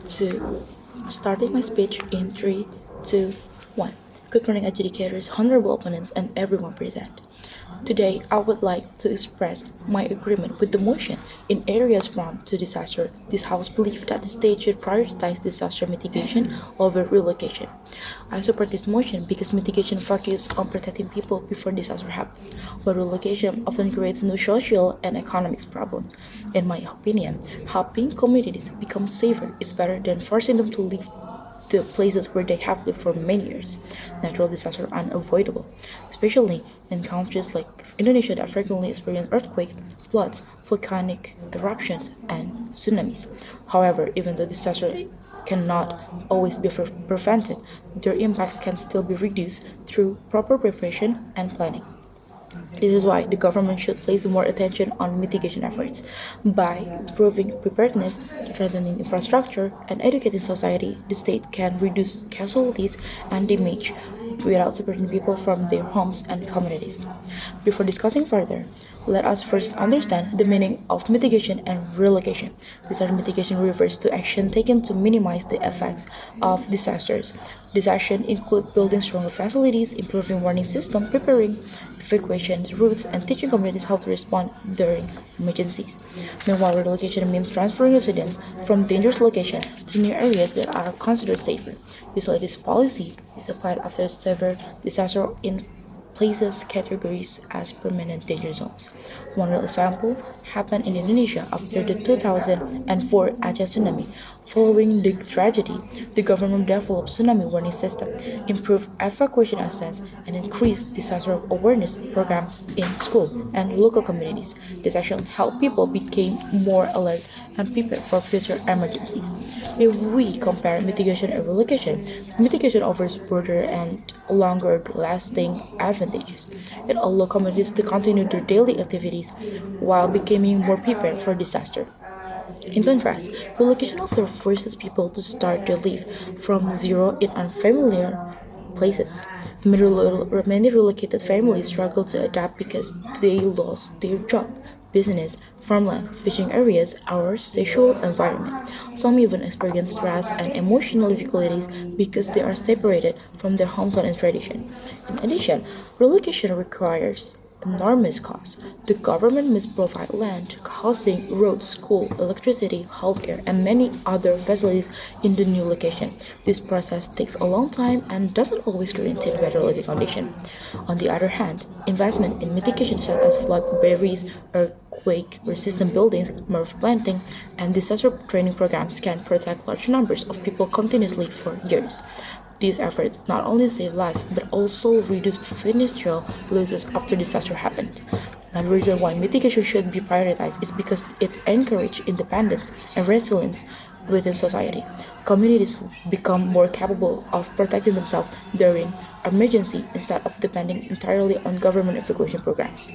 to starting my speech in 3, 2, 1. Good morning, educators, honorable opponents, and everyone present. Today, I would like to express my agreement with the motion in areas prone to disaster. This House believes that the state should prioritize disaster mitigation over relocation. I support this motion because mitigation focuses on protecting people before disaster happens, while relocation often creates new social and economic problems. In my opinion, helping communities become safer is better than forcing them to leave the places where they have lived for many years. Natural disasters are unavoidable, especially in countries like Indonesia that frequently experience earthquakes, floods, volcanic eruptions, and tsunamis. However, even though disasters cannot always be prevented, their impacts can still be reduced through proper preparation and planning. This is why the government should place more attention on mitigation efforts. By improving preparedness, strengthening infrastructure, and educating society, the state can reduce casualties and damage without separating people from their homes and communities. Before discussing further, let us first understand the meaning of mitigation and relocation. Disaster mitigation refers to action taken to minimize the effects of disasters. These actions include building stronger facilities, improving warning systems, preparing evacuation routes, and teaching communities how to respond during emergencies. Meanwhile, relocation means transferring residents from dangerous locations to new areas that are considered safer. Usually, this policy is applied after severe disaster in places categories as permanent danger zones. One real example happened in Indonesia after the 2004 Aceh tsunami. Following the tragedy, the government developed tsunami warning system, improved evacuation access, and increased disaster awareness programs in school and local communities. This action helped people become more alert and prepared for future emergencies. If we compare mitigation and relocation, mitigation offers broader and longer lasting advantages. It allows communities to continue their daily activities while becoming more prepared for disaster. In contrast, relocation often forces people to start their life from zero in unfamiliar places. Many relocated families struggle to adapt because they lost their job, business, farmland, fishing areas, or social environment. Some even experience stress and emotional difficulties because they are separated from their hometown and tradition. In addition, relocation requires enormous costs. The government must provide land, housing, roads, school, electricity, healthcare, and many other facilities in the new location. This process takes a long time and doesn't always guarantee better living conditions. On the other hand, investment in mitigation such as flood barriers, earthquake-resistant buildings, MRF planting, and disaster training programs can protect large numbers of people continuously for years. These efforts not only save lives but also reduce financial losses after disaster happened. Another reason why mitigation should be prioritized is because it encourages independence and resilience within society. Communities become more capable of protecting themselves during emergency instead of depending entirely on government evacuation programs.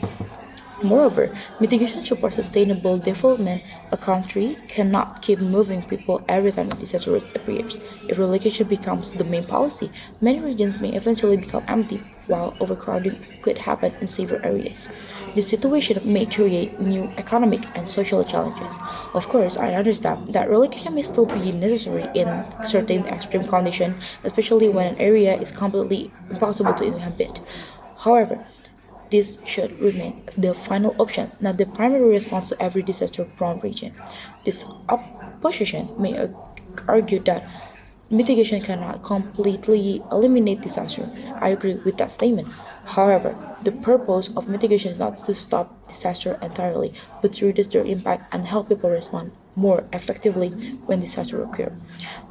Moreover, mitigation supports sustainable development. A country cannot keep moving people every time a disaster risk appears. If relocation becomes the main policy, many regions may eventually become empty, while overcrowding could happen in severe areas. This situation may create new economic and social challenges. Of course, I understand that relocation may still be necessary in certain extreme conditions, especially when an area is completely impossible to inhabit. However, this should remain the final option, not the primary response to every disaster-prone region. This opposition may argue that mitigation cannot completely eliminate disaster. I agree with that statement. However, the purpose of mitigation is not to stop disaster entirely, but to reduce their impact and help people respond more effectively when disaster occur.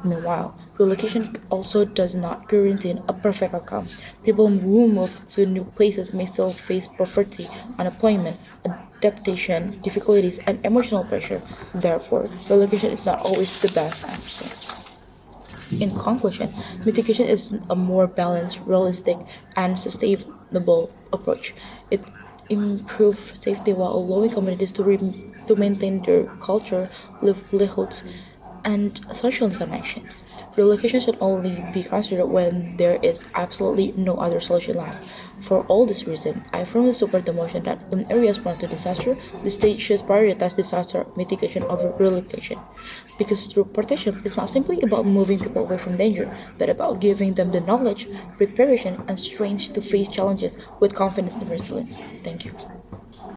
Meanwhile, relocation also does not guarantee a perfect outcome. People who move to new places may still face poverty, unemployment, adaptation difficulties, and emotional pressure. Therefore, relocation is not always the best answer. In conclusion, mitigation is a more balanced, realistic, and sustainable approach. It improves safety while allowing communities to maintain their culture, livelihoods, and social interconnections. Relocation should only be considered when there is absolutely no other solution left. For all this reason, I firmly support the motion that in areas prone to disaster, the state should prioritize disaster mitigation over relocation. Because true protection is not simply about moving people away from danger, but about giving them the knowledge, preparation, and strength to face challenges with confidence and resilience. Thank you.